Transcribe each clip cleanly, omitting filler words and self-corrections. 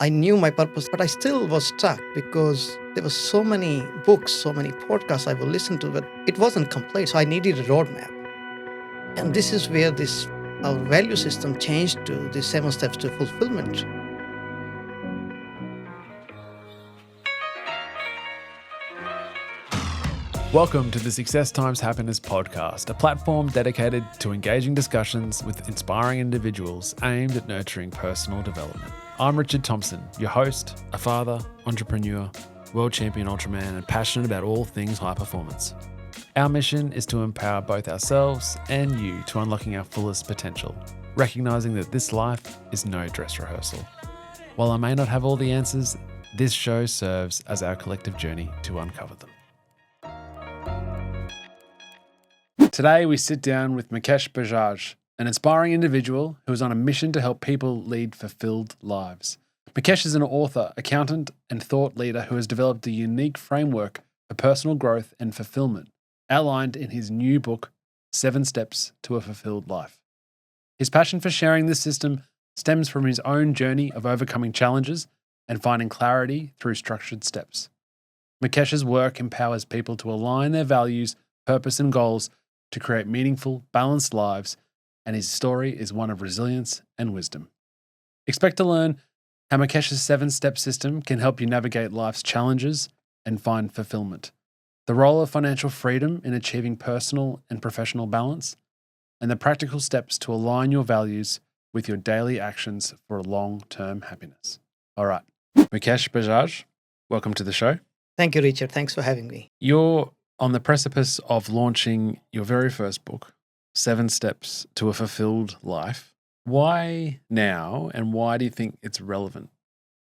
I knew my purpose, but I still was stuck because there were so many books, so many podcasts I would listen to, but it wasn't complete. So I needed a roadmap. And this is where this our value system changed to the 7 steps to fulfillment. Welcome to the Success Times Happiness podcast, a platform dedicated to engaging discussions with inspiring individuals aimed at nurturing personal development. I'm Richard Thompson, your host, a father, entrepreneur, world champion Ultraman, and passionate about all things high performance. Our mission is to empower both ourselves and you to unlocking our fullest potential, recognizing that this life is no dress rehearsal. While I may not have all the answers, this show serves as our collective journey to uncover them. Today, we sit down with Mukesh Bajaj, an inspiring individual who is on a mission to help people lead fulfilled lives. Mukesh is an author, accountant, and thought leader who has developed a unique framework for personal growth and fulfillment, outlined in his new book, 7 Steps to a Fulfilled Life. His passion for sharing this system stems from his own journey of overcoming challenges and finding clarity through structured steps. Mukesh's work empowers people to align their values, purpose, and goals to create meaningful, balanced lives, and his story is one of resilience and wisdom. Expect to learn how Mukesh's 7-step system can help you navigate life's challenges and find fulfillment, the role of financial freedom in achieving personal and professional balance, and the practical steps to align your values with your daily actions for long-term happiness. All right, Mukesh Bajaj, welcome to the show. Thank you, Richard. Thanks for having me. You're on the precipice of launching your very first book, 7 Steps to a Fulfilled Life. Why now, and why do you think it's relevant?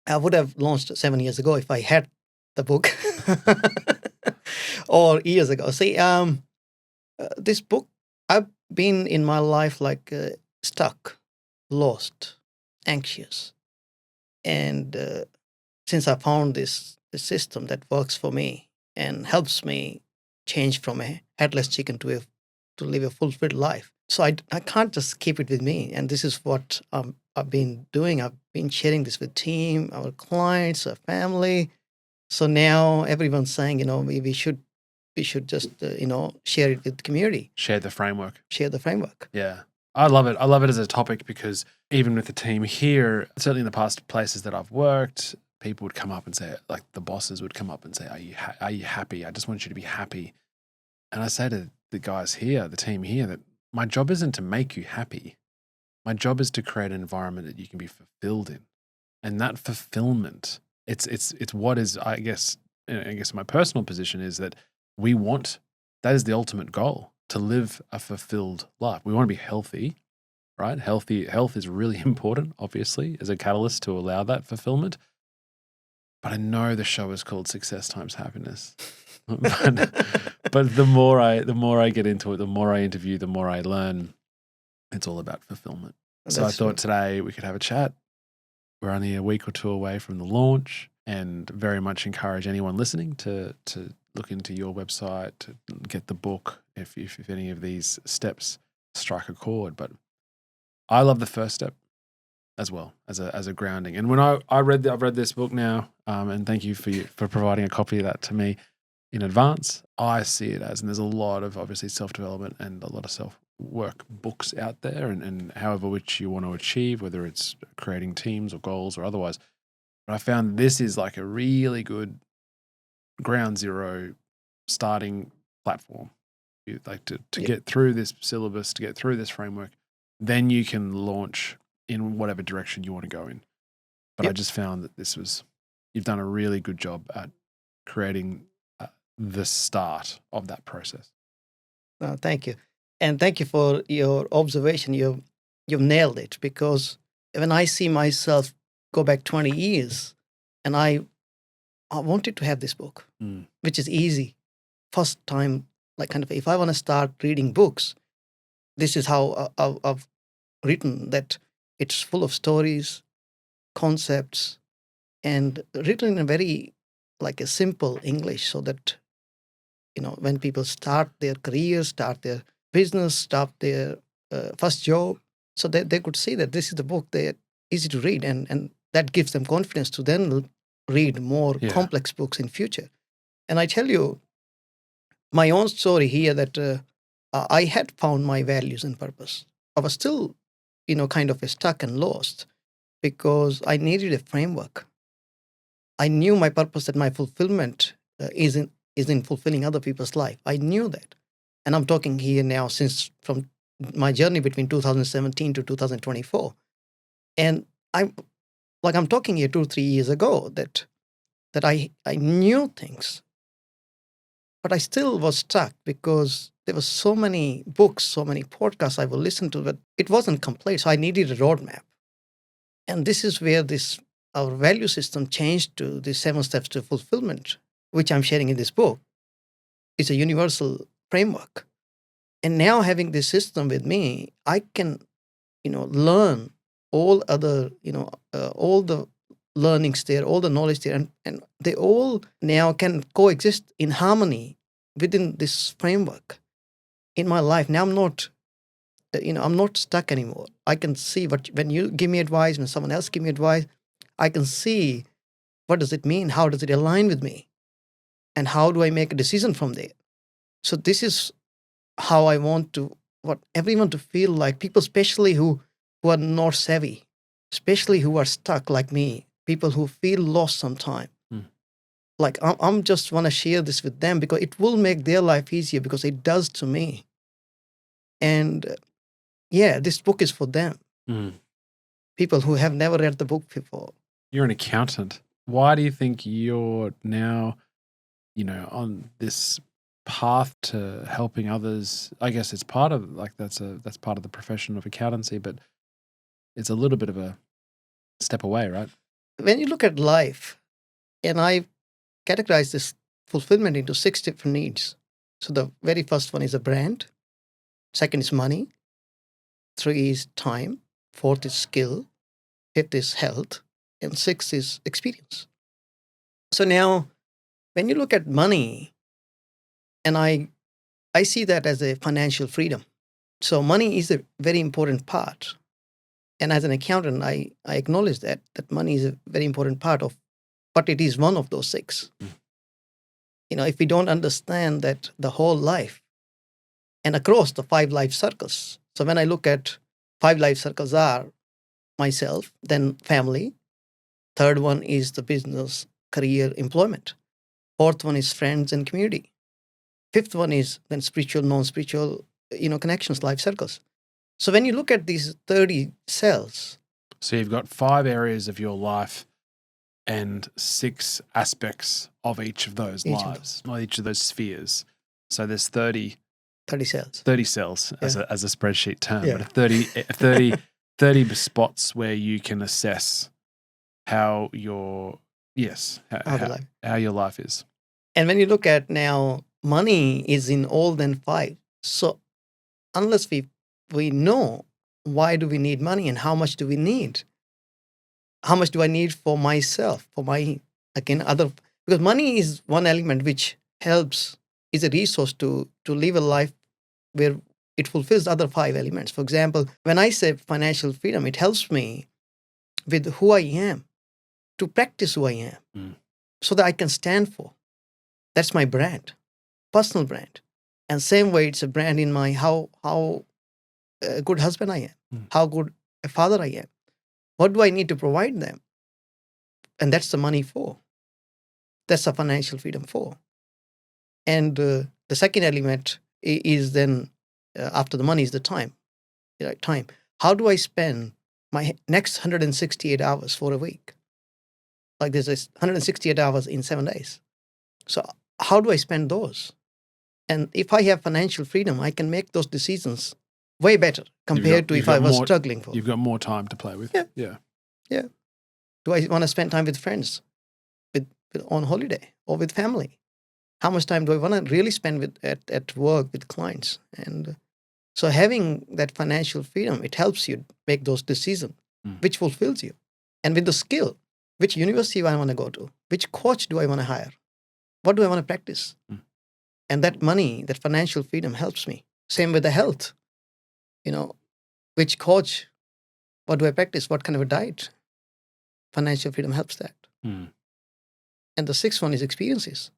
I would have launched 7 years ago if I had the book or years ago. See, this book, I've been in my life like stuck, lost, anxious. And since I found this system that works for me and helps me change from a headless chicken to live a fulfilled life. So I can't just keep it with me. And this is what I've been doing. I've been sharing this with team, our clients, our family. So now everyone's saying, we should just, share it with the community. Share the framework. Share the framework. Yeah. I love it. I love it as a topic because even with the team here, certainly in the past places that I've worked, people would come up and say, like the bosses would come up and say, are you happy? I just want you to be happy. And I say to the guys here, the team here, that my job isn't to make you happy. My job is to create an environment that you can be fulfilled in. And that fulfillment, it's what is, I guess my personal position is that that is the ultimate goal, to live a fulfilled life. We want to be healthy, right? Health is really important, obviously, as a catalyst to allow that fulfillment. But I know the show is called Success Times Happiness. but the more I get into it, the more I interview, the more I learn. It's all about fulfillment. So I thought today we could have a chat. We're only a week or two away from the launch, and very much encourage anyone listening to look into your website, to get the book if any of these steps strike a chord. But I love the first step as well as a grounding. And when I've read this book now, and thank you for providing a copy of that to me in advance, I see it as, and there's a lot of obviously self-development and a lot of self-work books out there, and however which you want to achieve, whether it's creating teams or goals or otherwise. But I found this is like a really good ground zero starting platform. You like to get through this syllabus, to get through this framework, then you can launch in whatever direction you want to go in. But I just found that you've done a really good job at creating the start of that process. Thank you. And thank you for your observation. You've nailed it, because when I see myself go back 20 years, and I wanted to have this book, which is easy. First time, like kind of, if I want to start reading books, this is how I've written that. It's full of stories, concepts, and written in a very like a simple English, so that when people start their career, start their business, start their first job, so they could see that this is the book. They're easy to read, and that gives them confidence to then read more Yeah. complex books in future. And I tell you my own story here that I had found my values and purpose. I was still, kind of stuck and lost because I needed a framework. I knew my purpose, that my fulfillment is in fulfilling other people's life. I knew that, and I'm talking here now since from my journey between 2017 to 2024, and I'm talking here 2 3 years ago that I knew things, but I still was stuck because there were so many books, so many podcasts I would listen to, but it wasn't complete. So I needed a roadmap. And this is where our value system changed to the 7 steps to fulfillment, which I'm sharing in this book. It's a universal framework. And now having this system with me, I can, learn all other, all the learnings there, all the knowledge there, and they all now can coexist in harmony within this framework in my life. Now I'm not stuck anymore. I can see when you give me advice, when someone else give me advice, I can see what does it mean, how does it align with me, and how do I make a decision from there. So this is how I want everyone to feel like, people especially who are not savvy, especially who are stuck like me, people who feel lost sometime. Like I'm just want to share this with them because it will make their life easier, because it does to me. And this book is for them. People who have never read the book before. You're an accountant. Why do you think you're now, on this path to helping others? I guess it's part of that's part of the profession of accountancy, but it's a little bit of a step away, right? When you look at life, and I categorize this fulfillment into 6 different needs. So the very first one is a brand. Second is money. 3 is time. 4th is skill. 5th is health. And 6th is experience. So now, when you look at money, and I see that as a financial freedom. So money is a very important part. And as an accountant, I acknowledge that money is a very important part of, but it is one of those 6. If we don't understand that the whole life and across the 5 life circles. So when I look at 5 life circles are myself, then family. 3rd one is the business, career, employment. 4th one is friends and community. 5th one is then spiritual, non-spiritual, connections, life circles. So when you look at these 30 cells. So you've got 5 areas of your life and 6 aspects of each of those lives, or each of those spheres. So there's 30 cells. 30 cells as a spreadsheet term, Yeah. but 30 spots where you can assess how your life is. And when you look at now, money is in all then 5. So unless we know why do we need money and how much do we need, how much do I need for myself, for my, again, other, because money is one element which is a resource to live a life where it fulfills the other 5 elements. For example, when I say financial freedom, it helps me with who I am, to practice who I am, so that I can stand for. That's my brand, personal brand. And same way, it's a brand in my how a good husband I am, how good a father I am. What do I need to provide them? And that's the money for. That's the financial freedom for. And the second element is then, after the money, is the time. Time. How do I spend my next 168 hours for a week? Like there's 168 hours in 7 days. So how do I spend those? And if I have financial freedom, I can make those decisions way better compared to if I was struggling for. You've got more time to play with. Yeah. Do I want to spend time with friends, on holiday, or with family? How much time do I want to really spend at work with clients? And so having that financial freedom, it helps you make those decisions, which fulfills you. And with the skill, which university do I want to go to? Which coach do I want to hire? What do I want to practice? And that money, that financial freedom helps me. Same with the health. Which coach, what do I practice? What kind of a diet? financial freedom helps that. Mm. And the sixth one is experiences.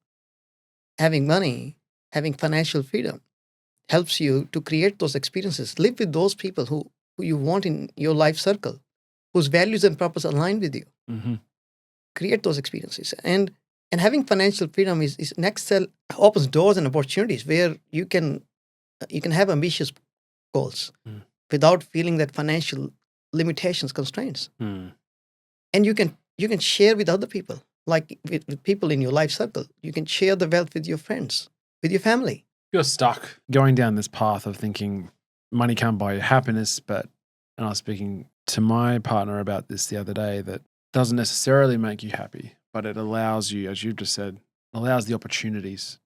Having money, having financial freedom helps you to create those experiences. Live with those people who you want in your life circle, whose values and purpose align with you. Mm-hmm. Create those experiences. And having financial freedom is next cell opens doors and opportunities where you can have ambitious goals without feeling that financial limitations, constraints. And you can share with other people, like with people in your life circle. You can share the wealth with your friends, with your family. You're stuck going down this path of thinking money can't buy you happiness, and I was speaking to my partner about this the other day, that doesn't necessarily make you happy, but it allows you, as you've just said, allows the opportunities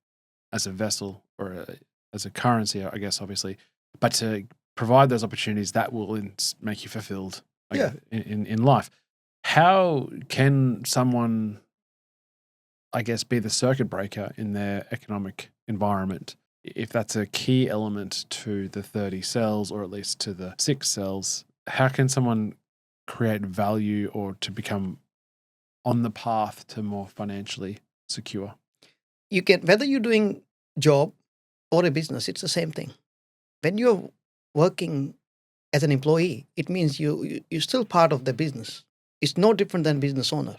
as a vessel or as a currency, I guess, obviously, but to provide those opportunities that will make you fulfilled in life. How can someone, I guess, be the circuit breaker in their economic environment, if that's a key element to the 30 cells, or at least to the 6 cells? How can someone create value or to become on the path to more financially secure? You can, whether you're doing job or a business, it's the same thing. When you're working as an employee, it means you're still part of the business. It's no different than business owner.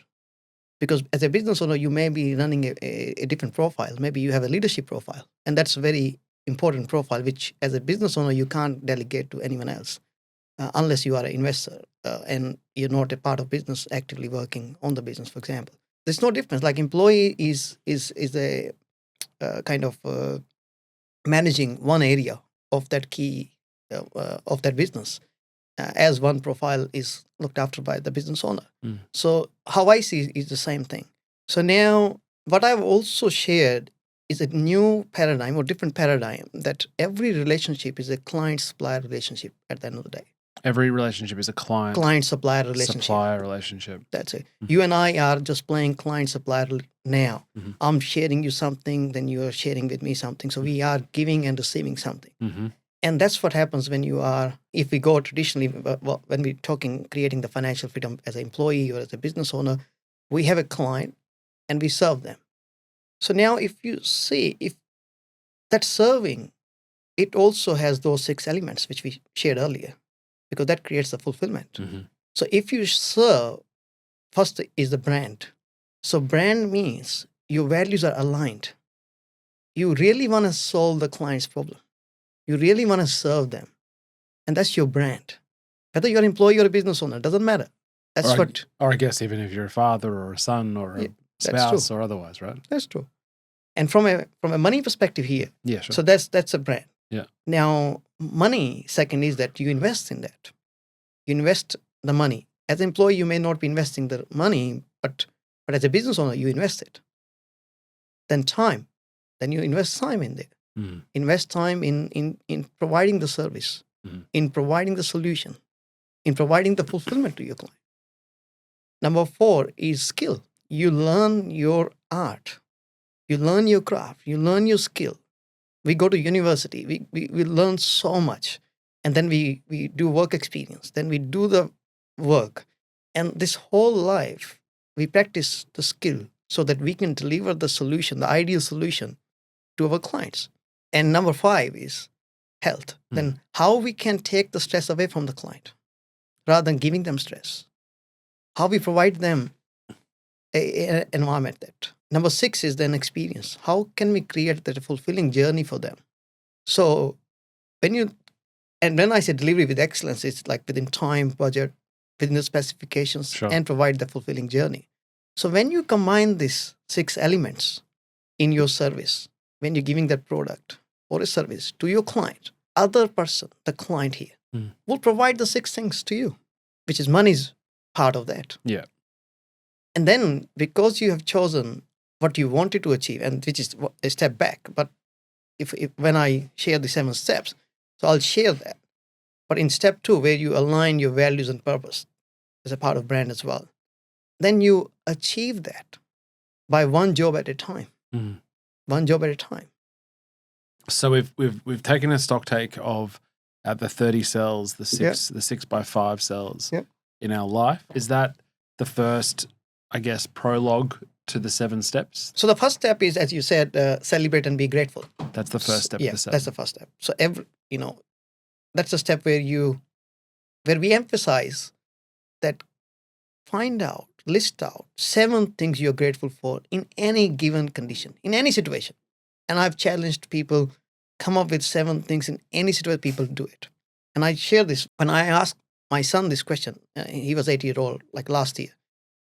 Because as a business owner, you may be running a different profile. Maybe you have a leadership profile. And that's a very important profile, which as a business owner, you can't delegate to anyone else unless you are an investor and you're not a part of business actively working on the business, for example. There's no difference. Like employee is a kind of managing one area of that key of that business, as one profile is looked after by the business owner. So how I see is the same thing. So now what I've also shared is a new paradigm or different paradigm, that every relationship is a client-supplier relationship at the end of the day. Every relationship is a client-supplier relationship. Supplier relationship. That's it. You and I are just playing client-supplier now. I'm sharing you something, then you are sharing with me something. So we are giving and receiving something. And that's what happens when you are, if we go traditionally, when we're talking, creating the financial freedom as an employee or as a business owner, we have a client and we serve them. So now if you see, if that serving, it also has those 6 elements which we shared earlier, because that creates the fulfillment. So if you serve, first is the brand. So brand means your values are aligned. You really want to solve the client's problem. You really want to serve them. And that's your brand. Whether you're an employee or a business owner, doesn't matter. That's or I guess even if you're a father or a son or a spouse or otherwise, right? That's true. And from a money perspective here, yeah, sure. So that's a brand. Yeah. Now, money, second, is that you invest in that. You invest the money. As an employee, you may not be investing the money, but as a business owner, you invest it. Then time. Then you invest time in there. Invest time in providing the service, in providing the solution, in providing the fulfillment to your client. Number 4 is skill. You learn your art. You learn your craft. You learn your skill. We go to university. We learn so much. And then we do work experience. Then we do the work. And this whole life, we practice the skill so that we can deliver the solution, the ideal solution to our clients. And number 5 is health. Then how we can take the stress away from the client rather than giving them stress. How we provide them an environment that. Number 6 is then experience. How can we create that fulfilling journey for them? So when I say delivery with excellence, it's like within time, budget, within the specifications, and provide the fulfilling journey. So when you combine these 6 elements in your service, when you're giving that product or a service to your client, other person, the client here, will provide the 6 things to you, which is money's part of that. Yeah. And then because you have chosen what you wanted to achieve, and which is a step back, but if when I share the 7 steps, so I'll share that. But in step 2, where you align your values and purpose as a part of brand as well, then you achieve that by one job at a time. One job at a time. So we've taken a stock take of the 30 cells, the 6 by 5 cells in our life. Is that the first, I guess, prologue to the 7 steps? So the first step is, as you said, celebrate and be grateful. That's the first step Yeah, of the 7. that's the first step. So that's a step where we emphasize that list out 7 things you're grateful for in any given condition, in any situation. And I've challenged people, come up with 7 things in any situation, people do it. And I share this. When I asked my son this question, he was 8 years old, like last year,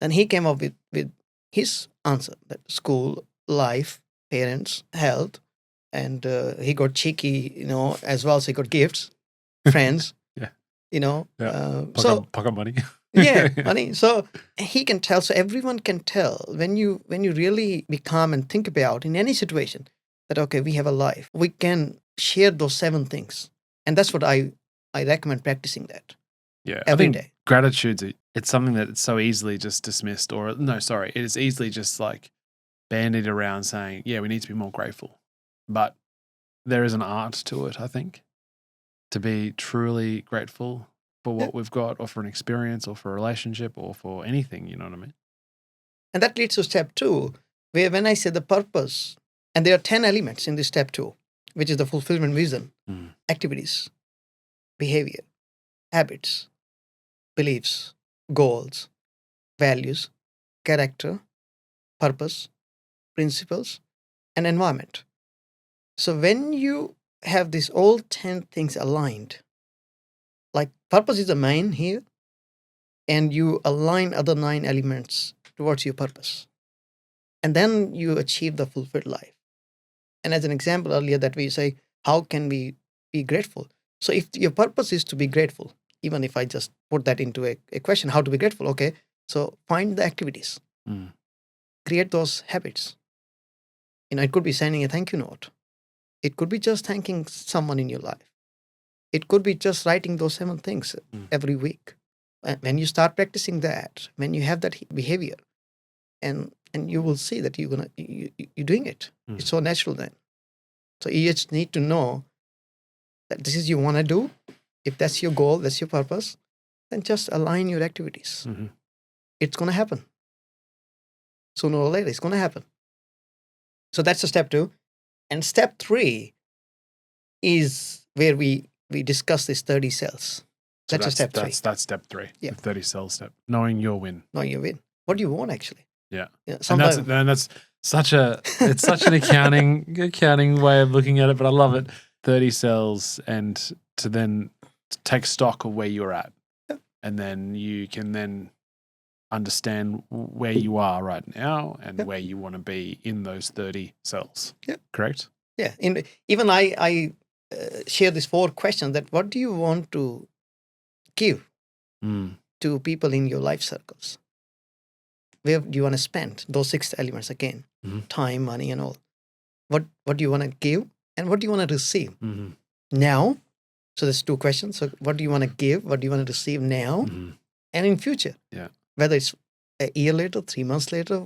and he came up with his answer, that school, life, parents, health, and he got cheeky, as well. So he got gifts, friends, Yeah. So Pocket money. yeah, money. So he can tell. So everyone can tell when you really be calm and think about in any situation that, okay, we have a life. We can share those 7 things, and that's what I recommend practicing that. Yeah, every day. Gratitude's it's something that it's so easily just dismissed, or no, sorry, it is easily just like bandied around saying, yeah, we need to be more grateful. But there is an art to it, I think, to be truly grateful for what we've got, or for an experience, or for a relationship, or for anything, you know what I mean? And that leads to step 2, where when I say the purpose, and there are 10 elements in this step 2, which is the fulfillment vision, activities, behavior, habits, beliefs, goals, values, character, purpose, principles, and environment. So when you have these all 10 things aligned, like purpose is the main here, and you align other 9 elements towards your purpose, and then you achieve the fulfilled life. And as an example earlier that we say, how can we be grateful? So if your purpose is to be grateful, even if I just put that into a question, how to be grateful? Okay, so find the activities, create those habits. It could be sending a thank you note. It could be just thanking someone in your life. It could be just writing those 7 things every week. And when you start practicing that, when you have that behavior, and you will see that you're doing it. It's so natural then. So you just need to know that this is you want to do. If that's your goal, that's your purpose, then just align your activities. It's going to happen. Sooner or later, it's going to happen. So that's the step 2. And step 3 is where we discuss these 30 cells. So That's a step 3. That's step 3. Yeah. The 30 cell step. Knowing your win. Knowing your win. What do you want actually? Yeah. And that's such an accounting way of looking at it, but I love it. 30 cells, and to then take stock of where you're at. Yeah. And then you can then understand where you are right now and where you want to be in those 30 cells. Yeah. Correct? Yeah. Even I share these 4 questions that what do you want to give to people in your life circles? Where do you want to spend those 6 elements again? Time, money, and all. What do you want to give, and what do you want to receive now? So there's 2 questions. So what do you want to give? What do you want to receive now and in future? Yeah. Whether it's a year later, 3 months later,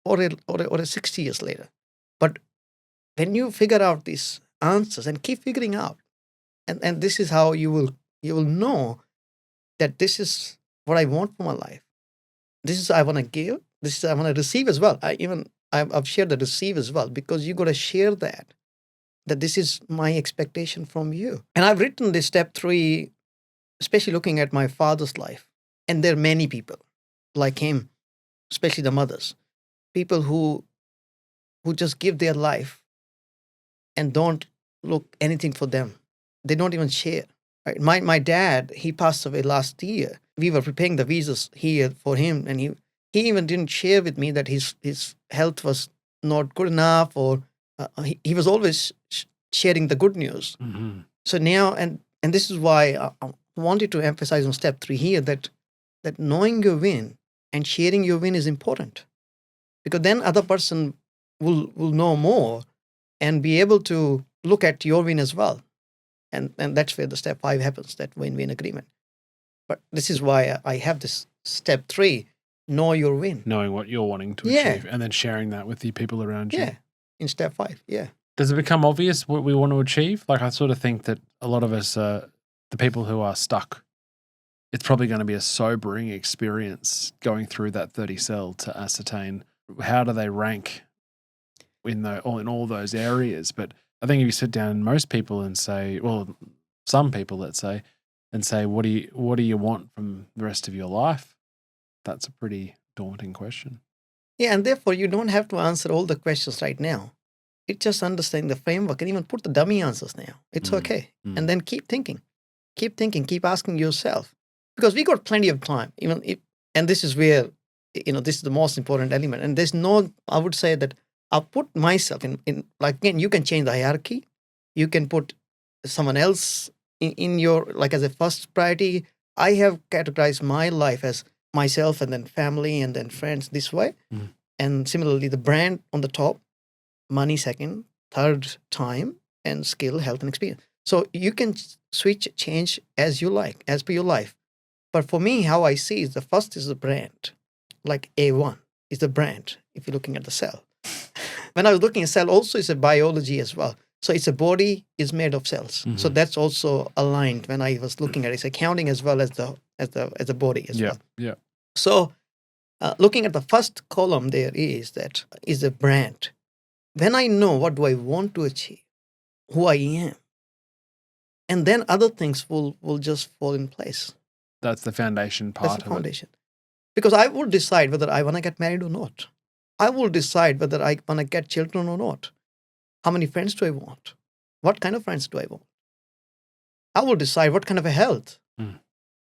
or a 60 years later. But when you figure out these answers and keep figuring out, and this is how you will know that this is what I want for my life. This is I want to give. This is I want to receive as well. I've shared the receive as well, because you got to share that this is my expectation from you. And I've written this step 3, especially looking at my father's life. And there are many people like him, especially the mothers, people who just give their life and don't look anything for them. They don't even share. Right? My dad, he passed away last year. We were preparing the visas here for him, and he even didn't share with me that his health was not good enough, or he was always sharing the good news. So now, and this is why I wanted to emphasize on step 3 here that knowing your win and sharing your win is important, because then other person will know more and be able to look at your win as well. And that's where the step 5 happens, that win-win agreement. But this is why I have this step 3, know your win. Knowing what you're wanting to achieve, and then sharing that with the people around you. Yeah, in step 5, yeah. Does it become obvious what we want to achieve? Like, I sort of think that a lot of us, the people who are stuck it's probably going to be a sobering experience going through that 30 cell to ascertain how do they rank in all those areas. But I think if you sit down most people and say, well, some people, let's say, and say, what do you want from the rest of your life? That's a pretty daunting question. Yeah, and therefore you don't have to answer all the questions right now. It's just understanding the framework and even put the dummy answers now. It's okay. And then keep thinking, keep asking yourself. Because we got plenty of time. And this is where, this is the most important element. And there's no, I would say that I'll put myself in like, again, you can change the hierarchy. You can put someone else in your, like as a first priority. I have categorized my life as myself and then family and then friends this way. And similarly, the brand on the top, money second, third time, and skill, health, and experience. So you can switch, change as you like, as per your life. But for me, how I see is the first is the brand. Like A1 is the brand, if you're looking at the cell. When I was looking at cell, also it's a biology as well. So it's a body is made of cells. So that's also aligned when I was looking at it. It's accounting as well as the body as well. Yeah. So looking at the first column there is a brand. When I know what do I want to achieve, who I am, and then other things will just fall in place. That's the foundation part That's the of foundation. Because I will decide whether I want to get married or not. I will decide whether I want to get children or not. How many friends do I want? What kind of friends do I want? I will decide what kind of a health.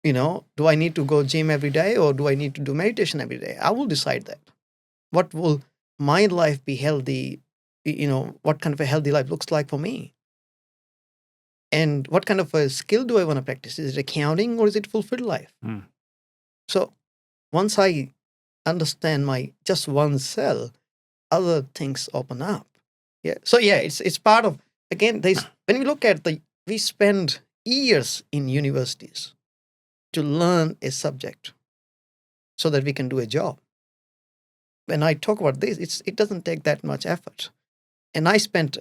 Do I need to go gym every day or do I need to do meditation every day? I will decide that. What will my life be healthy? What kind of a healthy life looks like for me? And what kind of a skill do I want to practice? Is it accounting or is it fulfilled life? So once I understand my just one cell, other things open up. Yeah. So yeah, it's part of, again, when you look at we spend years in universities to learn a subject so that we can do a job. When I talk about this, it doesn't take that much effort. And I spent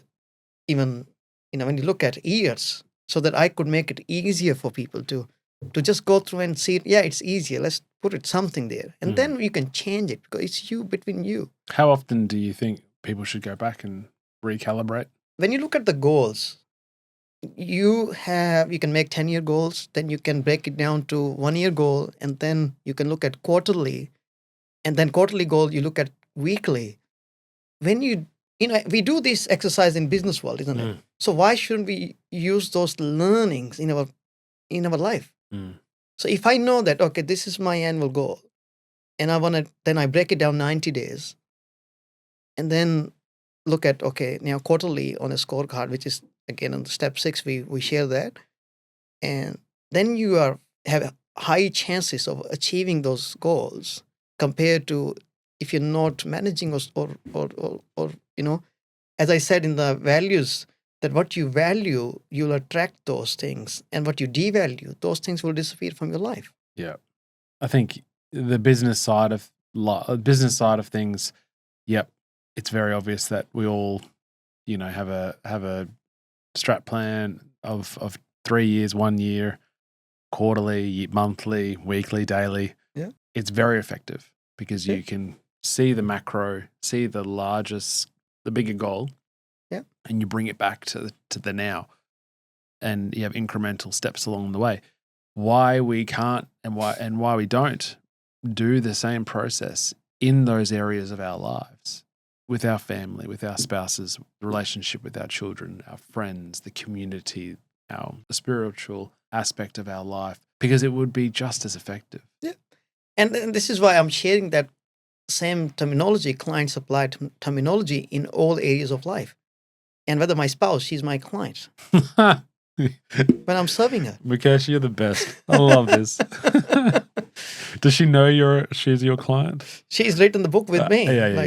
even, when you look at years, so that I could make it easier for people to just go through and see it. Yeah, it's easier. Let's put it something there. And then you can change it because it's between you. How often do you think people should go back and recalibrate? When you look at the goals, you can make 10-year goals, then you can break it down to 1-year goal, and then you can look at quarterly, and then quarterly goal, you look at weekly. When we do this exercise in business world, isn't it? So why shouldn't we use those learnings in our life? So if I know that, okay, this is my annual goal, and then I break it down 90 days, and then look at, okay, now quarterly on a scorecard, which is again on step 6, we share that, and then you have high chances of achieving those goals compared to if you're not managing or as I said in the values, that what you value, you'll attract those things, and what you devalue, those things will disappear from your life. Yeah, I think the business side of things. Yep, it's very obvious that we all, have a strat plan of 3 years, 1 year, quarterly, monthly, weekly, daily. Yeah, it's very effective because you can see the macro, see the bigger goal. Yeah, and you bring it back to the now, and you have incremental steps along the way. Why we can't and why we don't do the same process in those areas of our lives with our family, with our spouses, the relationship with our children, our friends, the community, the spiritual aspect of our life, because it would be just as effective. Yeah. And this is why I'm sharing that same terminology, client-supplier terminology, in all areas of life. And whether my spouse, she's my client. When I'm serving her. Mukesh, you're the best. I love this. Does she know she's your client? She's written the book with me.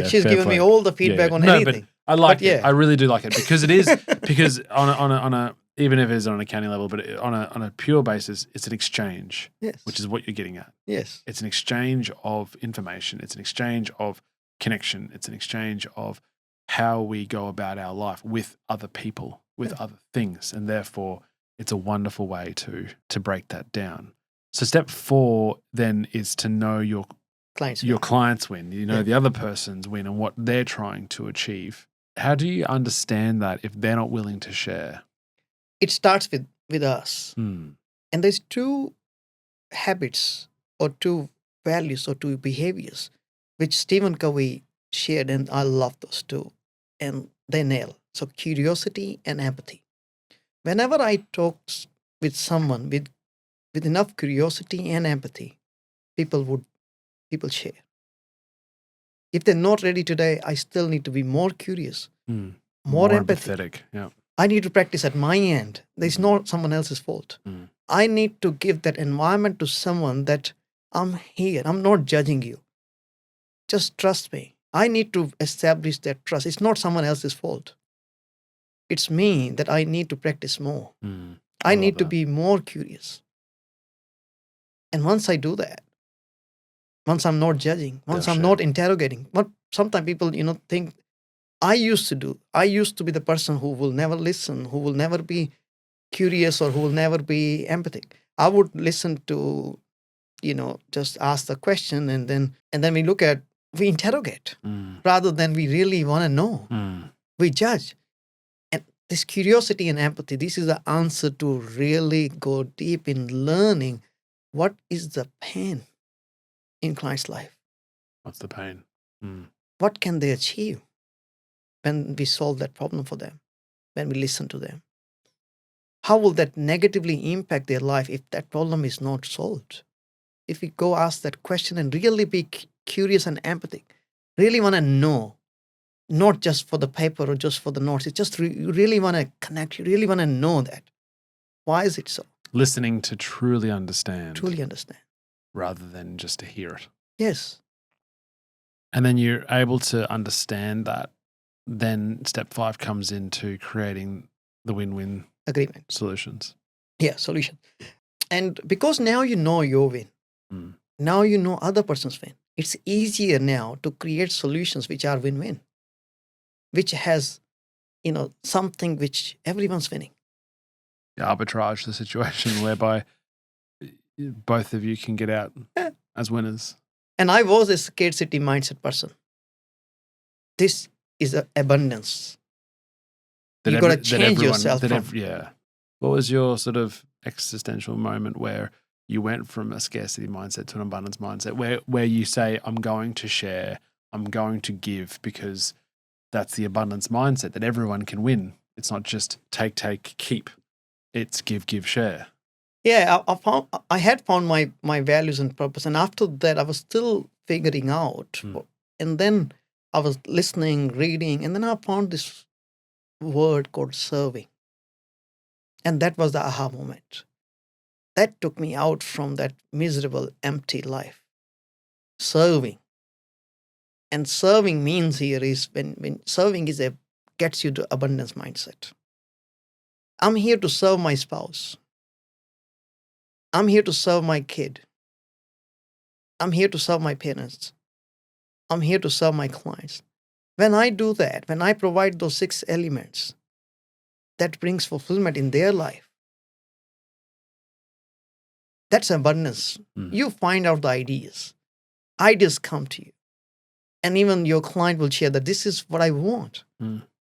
She's given me all the feedback on anything. But I like it. I really do like it because it is because on a even if it is on an accounting level, but on a pure basis, it's an exchange. Yes. Which is what you're getting at. Yes. It's an exchange of information. It's an exchange of connection. It's an exchange of how we go about our life with other people, with other things, and therefore it's a wonderful way to break that down. So step 4 then is to know your Clients. clients win, you know, Yeah. the other person's win and what they're trying to achieve. How do you understand that if they're not willing to share? It starts with us. Hmm. And there's two habits or two values or two behaviors which Stephen Covey shared, and I love those two. And they nail. So curiosity and empathy. Whenever I talk with someone with enough curiosity and empathy, people share. If they're not ready today, I still need to be more curious, more empathy. Empathetic. Yeah. I need to practice at my end. There's not someone else's fault. I need to give that environment to someone that I'm here. I'm not judging you. Just trust me. I need to establish that trust. It's not someone else's fault. It's me that I need to practice more. I need to be more curious. And once I do that, once I'm not judging, once I'm not interrogating, what sometimes people, think I used to do. I used to be the person who will never listen, who will never be curious, or who will never be empathic. I would listen to, just ask the question, and then we interrogate rather than we really want to know. We judge. And this curiosity and empathy, this is the answer to really go deep in learning what is the pain in client's life. What's the pain? What can they achieve when we solve that problem for them, when we listen to them? How will that negatively impact their life if that problem is not solved? If we go ask that question and really be curious and empathic, really want to know, not just for the paper or just for the notes, it's just you really want to connect, you really want to know that. Why is it so? Listening to truly understand. Truly understand. Rather than just to hear it. Yes. And then you're able to understand that. Then step 5 comes into creating the win-win agreement solutions. Yeah, solution. And because now you know your win, now you know other person's win, it's easier now to create solutions which are win-win, which has, something which everyone's winning. Arbitrage the situation whereby both of you can get out as winners. And I was a scarcity mindset person. This is abundance. You got to change yourself. What was your sort of existential moment where you went from a scarcity mindset to an abundance mindset, where you say, I'm going to share, I'm going to give, because that's the abundance mindset, that everyone can win. It's not just take, keep. It's give, share. Yeah, I had found my values and purpose. And after that, I was still figuring out. And then I was listening, reading, and then I found this word called serving. And that was the aha moment. That took me out from that miserable, empty life. Serving. And serving means here is when serving gets you to abundance mindset. I'm here to serve my spouse. I'm here to serve my kid. I'm here to serve my parents. I'm here to serve my clients. When I do that, when I provide those 6 elements, that brings fulfillment in their life. That's abundance. You find out the ideas. Ideas come to you. And even your client will share that this is what I want.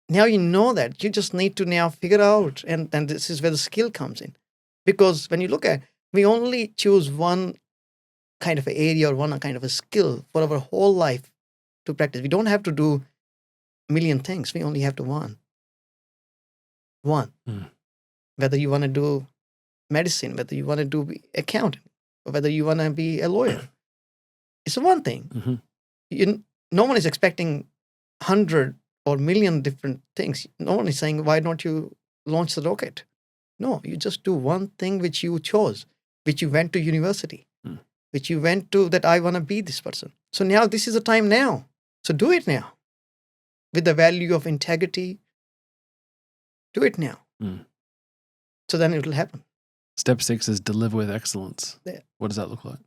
Now you know that. You just need to now figure out, and this is where the skill comes in. Because when you look at, we only choose one kind of area or one kind of a skill for our whole life to practice. We don't have to do a million things. We only have to one. Whether you want to do medicine, whether you want to do accounting, or whether you want to be a lawyer. It's one thing. No one is expecting 100 or million different things. No one is saying, why don't you launch the rocket? No, you just do one thing which you chose, which you went to university, which you went to, that I want to be this person. So now this is the time now. So do it now. With the value of integrity, do it now. So then it will happen. Step 6 is deliver with excellence. Yeah. What does that look like?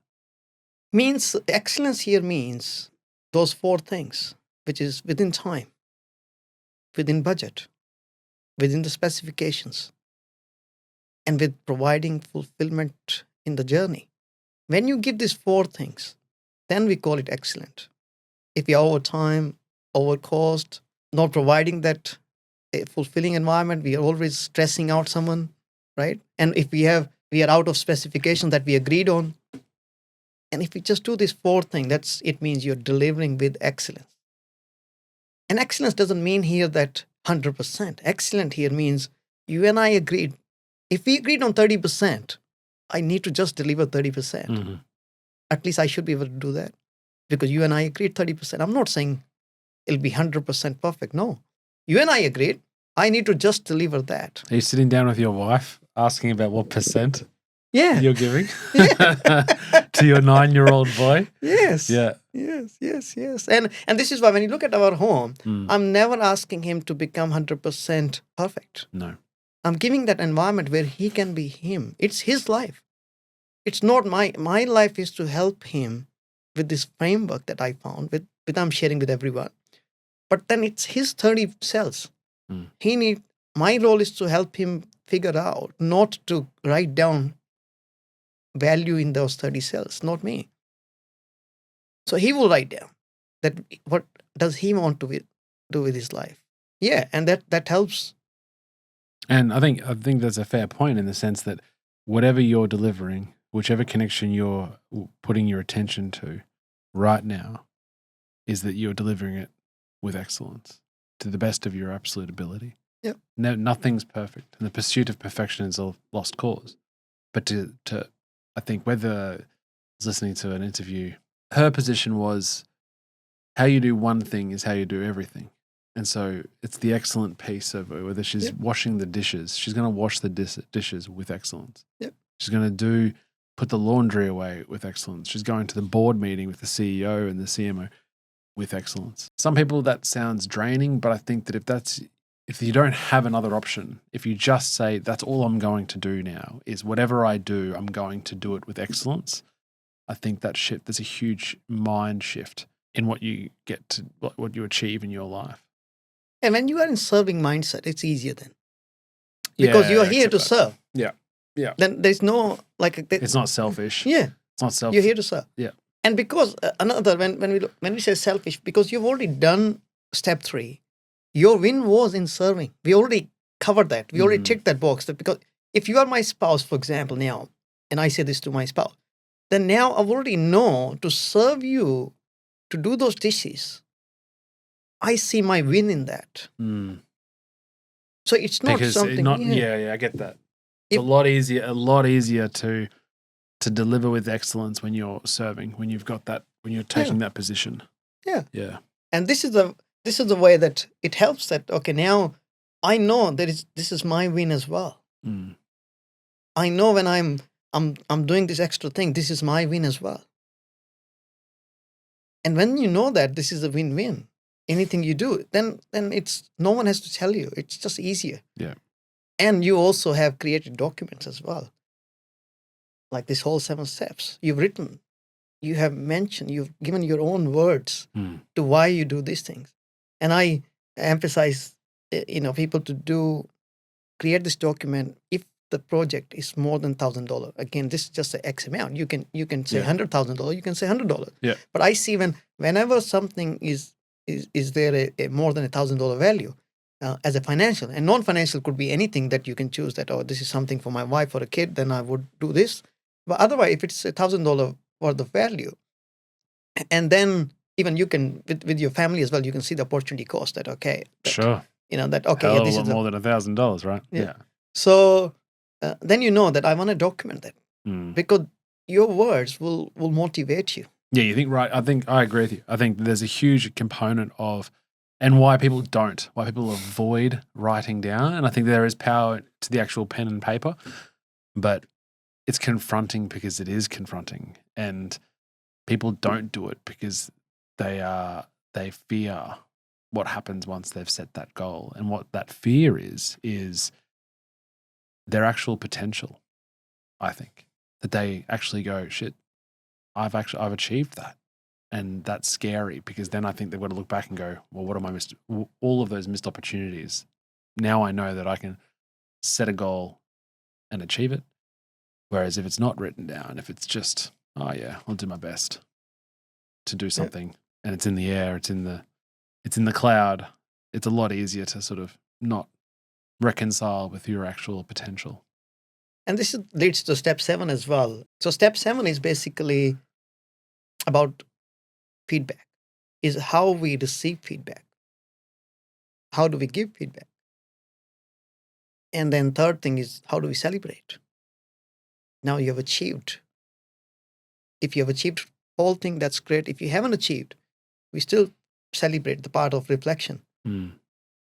Means excellence here means those 4 things, which is within time, within budget, within the specifications, and with providing fulfillment in the journey. When you give these 4 things, then we call it excellent. If we are over time, over cost, not providing that a fulfilling environment, we are always stressing out someone, right? And if we are out of specification that we agreed on, and if we just do this 4 thing, it means you're delivering with excellence. And excellence doesn't mean here that 100%. Excellent here means you and I agreed. If we agreed on 30%, I need to just deliver 30%. Mm-hmm. At least I should be able to do that because you and I agreed 30%. I'm not saying it'll be 100% perfect. No. You and I agreed. I need to just deliver that. Are you sitting down with your wife asking about what percent Yeah. you're giving Yeah. to your 9-year-old boy? Yes. Yeah. Yes. And this is why when you look at our home, I'm never asking him to become 100% perfect. No. I'm giving that environment where he can be him. It's his life. It's not my life is to help him with this framework that I found with I'm sharing with everyone. But then it's his 30 cells. My role is to help him figure out, not to write down value in those 30 cells, not me. So he will write down that what does he want to do with his life. Yeah, and that helps. And I think that's a fair point in the sense that whatever you're delivering, whichever connection you're putting your attention to right now, is that you're delivering it with excellence to the best of your absolute ability. Yeah. No, nothing's perfect, and the pursuit of perfection is a lost cause. But I think whether I was listening to an interview, her position was how you do one thing is how you do everything. And so it's the excellent piece of whether she's washing the dishes, she's going to wash the dishes with excellence. Yep. She's going to put the laundry away with excellence. She's going to the board meeting with the CEO and the CMO with excellence. Some people that sounds draining, but I think that if you don't have another option, if you just say that's all I'm going to do now is whatever I do, I'm going to do it with excellence. I think there's a huge mind shift in what you get to what you achieve in your life. And when you are in serving mindset, it's easier then. Because you are here to serve. Yeah. Then there's no it's not selfish. Yeah. It's not selfish. You're here to serve. Yeah. And because when we say selfish, because you've already done step 3, your win was in serving. We already covered that. We already ticked that box. Because if you are my spouse, for example, now, and I say this to my spouse, then now I already know to serve you, to do those dishes. I see my win in that. So it's not something. I get that. It's a lot easier to deliver with excellence when you're serving, when you've got that, when you're taking that position. Yeah. Yeah. And this is the way that it helps that, okay, now I know that this is my win as well. I know when I'm doing this extra thing, this is my win as well. And when you know that this is a win-win, anything you do, then it's no one has to tell you. It's just easier. Yeah. And you also have created documents as well. Like this whole 7 steps. You've written, you have mentioned, you've given your own words to why you do these things. And I emphasize, people to create this document if the project is more than $1,000. Again, this is just an X amount. You can say $100,000. You can say $100. Yeah. But I see whenever something is there a more than $1,000 value as a financial, and non-financial could be anything that you can choose that, this is something for my wife or a kid, then I would do this. But otherwise, if it's $1,000 worth of value, and then even you can with your family as well, you can see the opportunity cost that sure. This is more than $1,000, right? Yeah. So then you know that I want to document that because your words will motivate you. Yeah, you think right. I think I agree with you. I think there's a huge component of, and why people avoid writing down. And I think there is power to the actual pen and paper, but it's confronting because it is confronting, and people don't do it because they fear what happens once they've set that goal. And what that fear is their actual potential. I think that they actually go, shit, I've achieved that. And that's scary because then I think they've got to look back and go, well, what am I missed? All of those missed opportunities. Now I know that I can set a goal and achieve it. Whereas if it's not written down, if it's just oh yeah, I'll do my best to do something, and it's in the air, it's in the cloud. It's a lot easier to sort of not reconcile with your actual potential. And this leads to step 7 as well. So step 7 is basically about feedback, is how we receive feedback. How do we give feedback? And then third thing is, how do we celebrate? Now you have achieved. If you have achieved whole thing, that's great. If you haven't achieved, we still celebrate the part of reflection,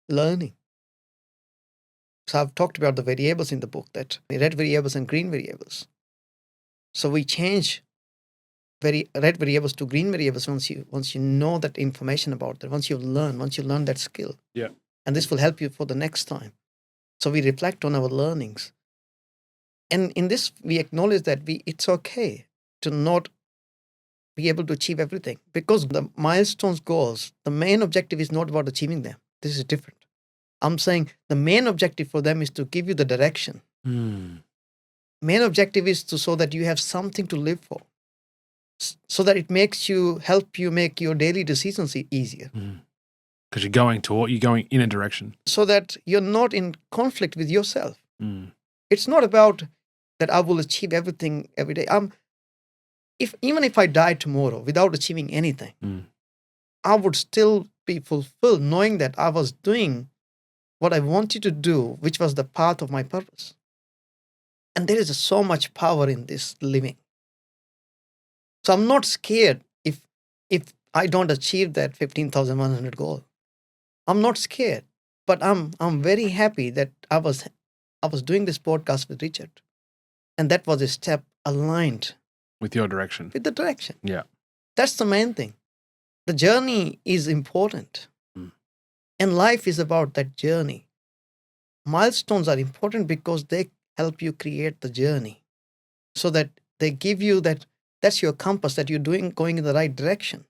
learning. So I've talked about the variables in the book, that red variables and green variables. So we change red variables to green variables once you know that information about that, once you learn that skill. Yeah. And this will help you for the next time. So we reflect on our learnings. And in this, we acknowledge that it's okay to not be able to achieve everything, because the milestones goals, the main objective is not about achieving them. This is different. I'm saying the main objective for them is to give you the direction. Main objective is so that you have something to live for, so that it help you make your daily decisions easier. Because you're going in a direction. So that you're not in conflict with yourself. It's not about that I will achieve everything every day. Even if I die tomorrow without achieving anything, I would still be fulfilled knowing that I was doing what I wanted to do, which was the path of my purpose. And there is so much power in this living. So I'm not scared if I don't achieve that 15,100 goal. I'm not scared, but I'm very happy that I was doing this podcast with Richard, and that was a step aligned with your direction. With the direction. Yeah. That's the main thing. The journey is important. And life is about that journey. Milestones are important because they help you create the journey, so that they give you that's your compass, that you're going in the right direction.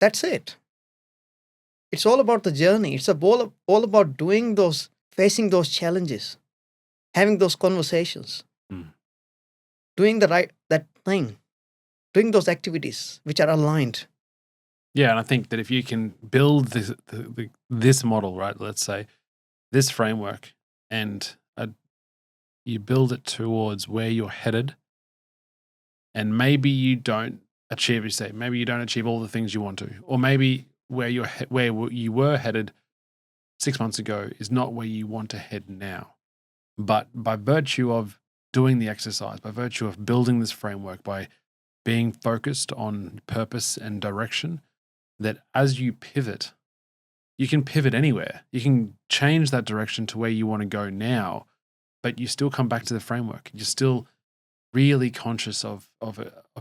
That's it. It's all about the journey. It's all about facing those challenges, having those conversations, doing that thing, doing those activities which are aligned. Yeah, and I think that if you can build this model, right, let's say this framework, and you build it towards where you're headed, and maybe you don't achieve, maybe you don't achieve all the things you want to, or maybe where you were headed 6 months ago is not where you want to head now. But by virtue of doing the exercise, by virtue of building this framework, by being focused on purpose and direction, that as you pivot, you can pivot anywhere. You can change that direction to where you want to go now, but you still come back to the framework. You're still really conscious of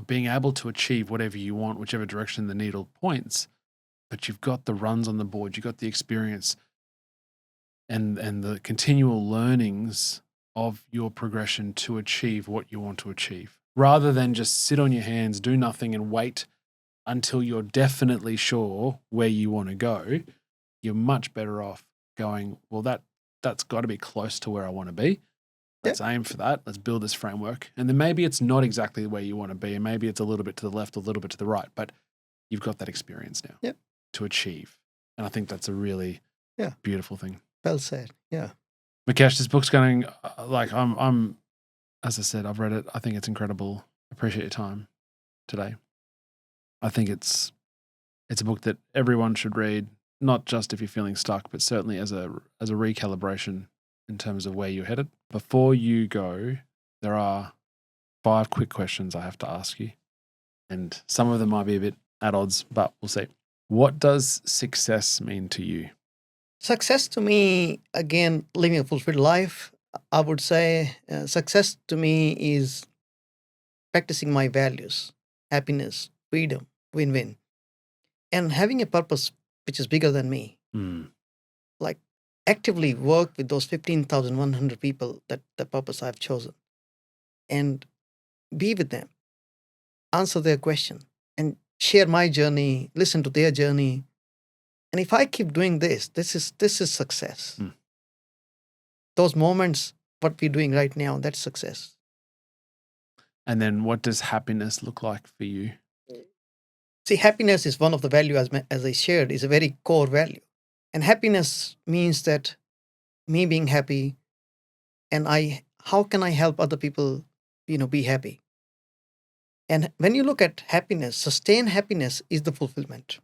being able to achieve whatever you want, whichever direction the needle points. But you've got the runs on the board, you've got the experience and the continual learnings of your progression to achieve what you want to achieve, rather than just sit on your hands, do nothing, and wait until you're definitely sure where you want to go. You're much better off going, well, that's got to be close to where I want to be. Let's aim for that. Let's build this framework. And then maybe it's not exactly where you want to be, and maybe it's a little bit to the left, a little bit to the right, but you've got that experience now to achieve. And I think that's a really beautiful thing. Well said. Yeah. Mukesh, this book's going, I'm, as I said, I've read it. I think it's incredible. Appreciate your time today. I think it's a book that everyone should read, not just if you're feeling stuck, but certainly as a recalibration in terms of where you're headed. Before you go, there are 5 quick questions I have to ask you. And some of them might be a bit at odds, but we'll see. What does success mean to you? Success to me, again, living a fulfilled life. I would say success to me is practicing my values, happiness, freedom, win-win, and having a purpose which is bigger than me. Like actively work with those 15,100 people, that the purpose I've chosen, and be with them, answer their question, and share my journey, listen to their journey. And if I keep doing this is success. Those moments, what we're doing right now, that's success. And then what does happiness look like for you? See, happiness is one of the value as I shared, is a very core value. And happiness means that me being happy and how can I help other people, be happy? And when you look at happiness, sustained happiness is the fulfillment.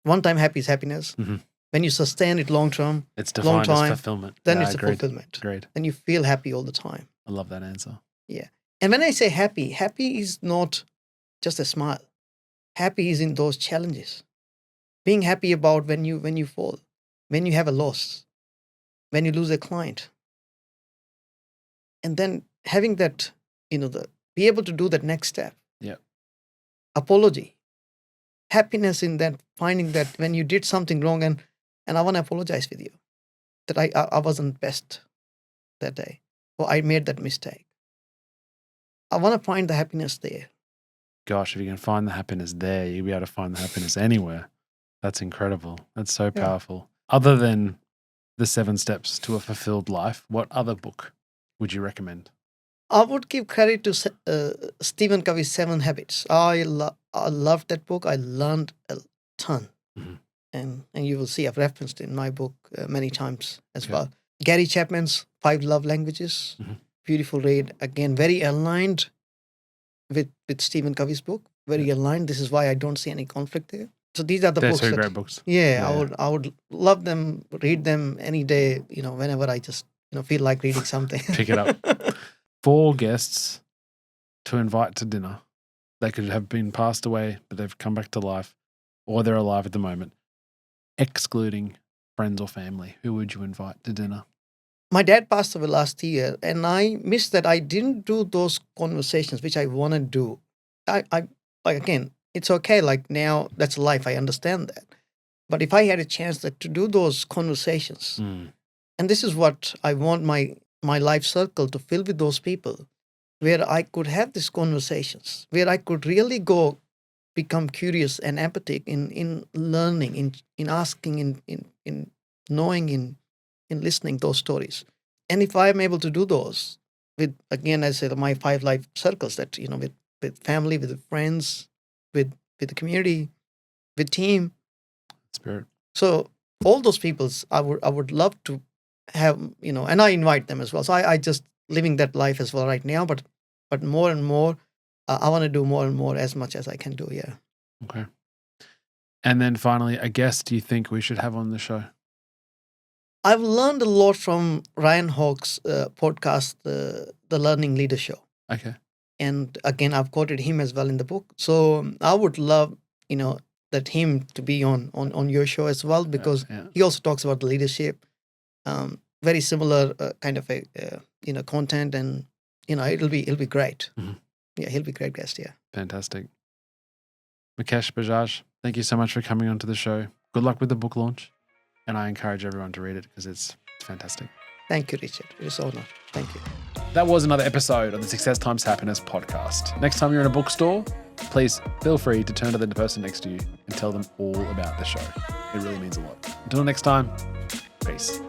One time happy is happiness. Mhm. When you sustain it long term, It's long defined as time, fulfillment. then Yeah, it's a agreed. fulfillment. Agreed. Then you feel happy all the time. I love that answer. Yeah. And when I say happy, happy is not just a smile. Happy is in those challenges. Being happy about when you fall, when you have a loss, when you lose a client. And then having that, be able to do that next step. Yeah. Apology. Happiness in that, finding that when you did something wrong and I want to apologize with you, that I wasn't best that day, or I made that mistake. I want to find the happiness there. Gosh, if you can find the happiness there, you'll be able to find the happiness anywhere. That's incredible. That's so powerful. Other than the 7 Steps to a Fulfilled Life, what other book would you recommend? I would give credit to Stephen Covey's 7 Habits. I loved that book. I learned a ton. Mhm. And you will see I've referenced in my book many times as Okay. well. Gary Chapman's 5 Love Languages. Mhm. Beautiful read. Again, very aligned with Stephen Covey's book. Very aligned. This is why I don't see any conflict there. So these are the They're books. 2 great books. Yeah, I would love them, read them any day, whenever I just, feel like reading something. Pick it up. 4 guests to invite to dinner. They could have been passed away, but they've come back to life, or they're alive at the moment, excluding friends or family. Who would you invite to dinner? My dad passed away last year, and I missed that I didn't do those conversations, which I want to do. I like, again, it's okay. Like, now, that's life. I understand that. But if I had a chance to do those conversations, and this is what I want my life circle to fill with those people, where I could have these conversations, where I could really go become curious and empathic in learning, in asking, in knowing, in listening those stories. And if I'm able to do those with, again, I said, my 5 life circles, that, with family, with friends, with the community, with team. Spirit. So all those peoples, I would love to have, and I invite them as well. So I just living that life as well right now, but more and more, I want to do more and more as much as I can do. Yeah. Okay. And then finally, a guest you think we should have on the show? I've learned a lot from Ryan Hawk's podcast, the Learning Leader Show. Okay. And again, I've quoted him as well in the book. So I would love, that him to be on your show as well, because he also talks about the leadership, very similar kind of a content, and it'll be great. Mhm. Yeah, he'll be a great guest. Yeah. Fantastic. Mukesh Bajaj, thank you so much for coming onto the show. Good luck with the book launch, and I encourage everyone to read it because it's fantastic. Thank you, Richard. It's an honor. Thank you. That was another episode of the Success Times Happiness podcast. Next time you're in a bookstore, please feel free to turn to the person next to you and tell them all about the show. It really means a lot. Until next time, peace.